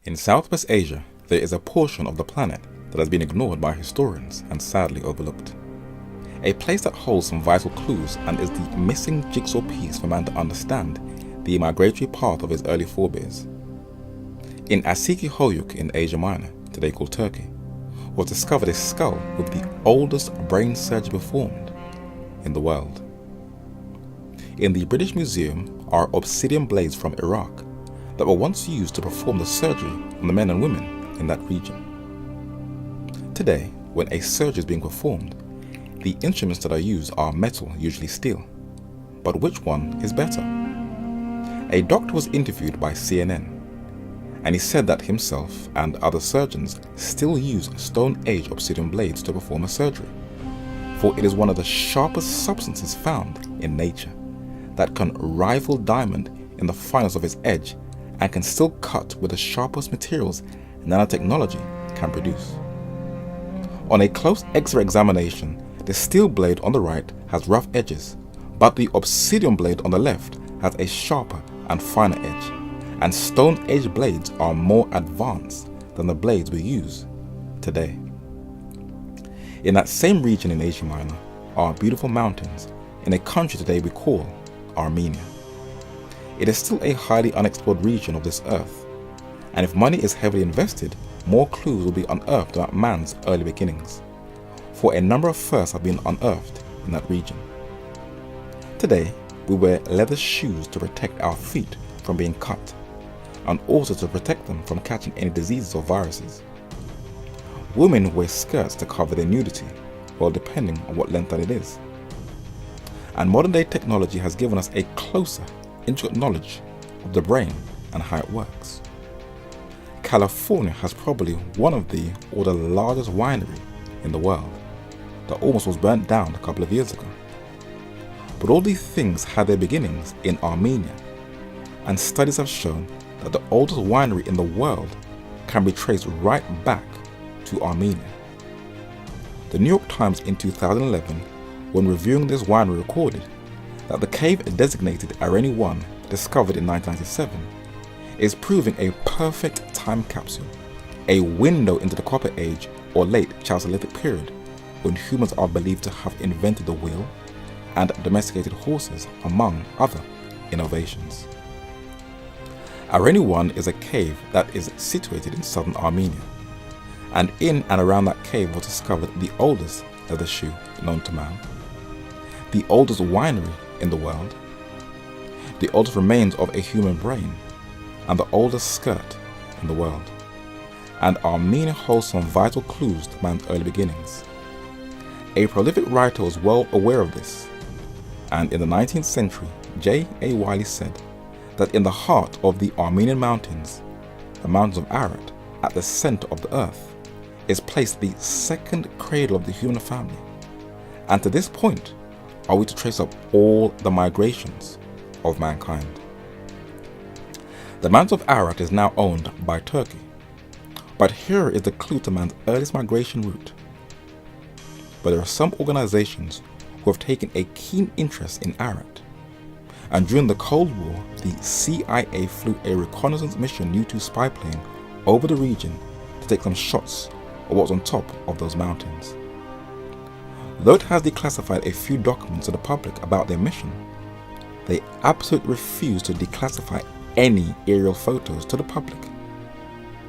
In Southwest Asia, there is a portion of the planet that has been ignored by historians and sadly overlooked. A place that holds some vital clues and is the missing jigsaw piece for man to understand the migratory path of his early forebears. In Asiki Hoyuk in Asia Minor, today called Turkey, was discovered a skull with the oldest brain surgery performed in the world. In the British Museum are obsidian blades from Iraq that were once used to perform the surgery on the men and women in that region. Today, when a surgery is being performed, the instruments that are used are metal, usually steel. But which one is better? A doctor was interviewed by CNN, and he said that himself and other surgeons still use Stone Age obsidian blades to perform a surgery, for it is one of the sharpest substances found in nature that can rival diamond in the fineness of its edge and can still cut with the sharpest materials nanotechnology can produce. On a close X-ray examination, the steel blade on the right has rough edges, but the obsidian blade on the left has a sharper and finer edge, and Stone Age blades are more advanced than the blades we use today. In that same region in Asia Minor are beautiful mountains in a country today we call Armenia. It is still a highly unexplored region of this earth, and if money is heavily invested, more clues will be unearthed about man's early beginnings, for a number of firsts have been unearthed in that region. Today, we wear leather shoes to protect our feet from being cut, and also to protect them from catching any diseases or viruses. Women wear skirts to cover their nudity, well, depending on what length that it is. And modern day technology has given us a closer, intricate knowledge of the brain and how it works. California has probably one of the largest winery in the world that almost was burnt down a couple of years ago. But all these things had their beginnings in Armenia, and studies have shown that the oldest winery in the world can be traced right back to Armenia. The New York Times in 2011, when reviewing this winery, recorded that the cave designated Armenia 1, discovered in 1997, is proving a perfect time capsule, a window into the Copper Age or late Chalcolithic period, when humans are believed to have invented the wheel and domesticated horses, among other innovations. Armenia 1 is a cave that is situated in southern Armenia, and in and around that cave was discovered the oldest leather shoe known to man, the oldest winery in the world, the oldest remains of a human brain, and the oldest skirt in the world. And Armenia holds some vital clues to man's early beginnings. A prolific writer was well aware of this, and in the 19th century, J. A. Wiley said that in the heart of the Armenian mountains, the mountains of Ararat, at the center of the earth, is placed the second cradle of the human family. And to this point, are we to trace up all the migrations of mankind. The mountains of Ararat is now owned by Turkey, but here is the clue to man's earliest migration route. But there are some organizations who have taken a keen interest in Ararat, and during the Cold War, the CIA flew a reconnaissance mission U-2 spy plane over the region to take some shots of what's on top of those mountains. Though it has declassified a few documents to the public about their mission, they absolutely refuse to declassify any aerial photos to the public.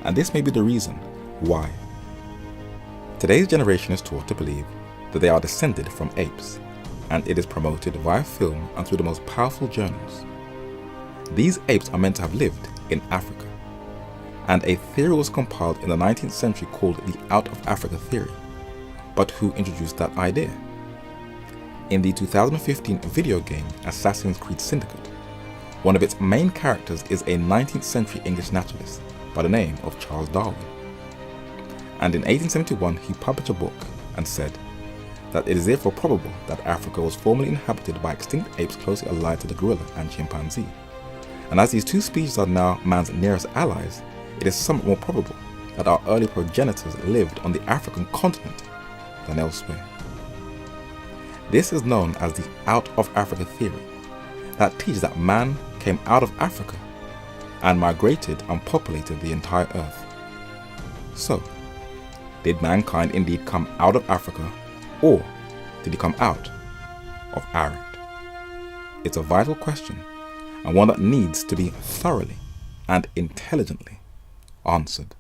And this may be the reason why. Today's generation is taught to believe that they are descended from apes, and it is promoted via film and through the most powerful journals. These apes are meant to have lived in Africa, and a theory was compiled in the 19th century called the Out of Africa theory. But who introduced that idea? In the 2015 video game Assassin's Creed Syndicate, one of its main characters is a 19th century English naturalist by the name of Charles Darwin. And in 1871 he published a book and said that it is therefore probable that Africa was formerly inhabited by extinct apes closely allied to the gorilla and chimpanzee. And as these two species are now man's nearest allies, it is somewhat more probable that our early progenitors lived on the African continent than elsewhere. This is known as the Out of Africa theory, that teaches that man came out of Africa and migrated and populated the entire earth. So, did mankind indeed come out of Africa, or did he come out of Arid? It's a vital question, and one that needs to be thoroughly and intelligently answered.